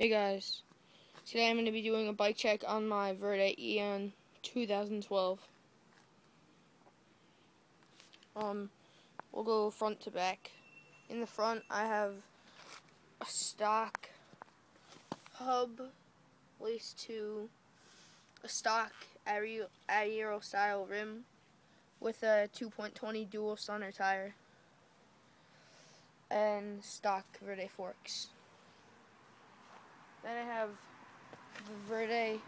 Hey guys, today I'm going to be doing a bike check on my Verde Eon 2012. We'll go front to back. In the front I have a stock hub laced to a stock Aero style rim with a 2.20 dual stunner tire and stock Verde forks. Then I have the Verde,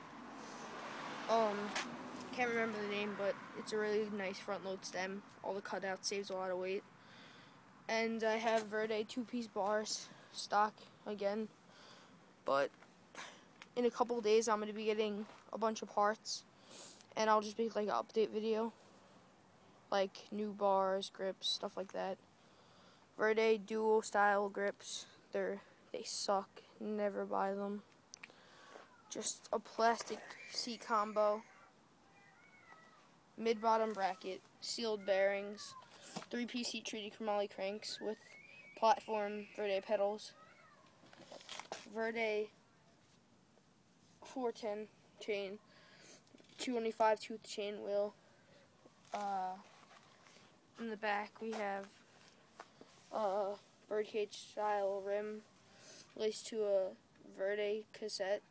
can't remember the name, but it's a really nice front load stem. All the cutouts saves a lot of weight. And I have Verde 2-piece bars, stock again. But in a couple of days I'm going to be getting a bunch of parts, and I'll just make like an update video. Like new bars, grips, stuff like that. Verde dual style grips, they suck, never buy them. Just a plastic seat combo, mid-bottom bracket, sealed bearings, 3-piece heat treated chromoly cranks with platform Verde pedals, Verde 410 chain, 225 tooth chain wheel. In the back we have a birdcage style rim laced to a Verde cassette,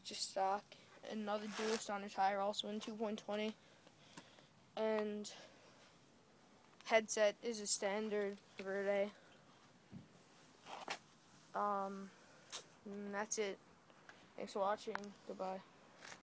just stock. Another dual stunner tire also in 2.20, and headset is a standard Verde. And that's it. Thanks for watching. Goodbye.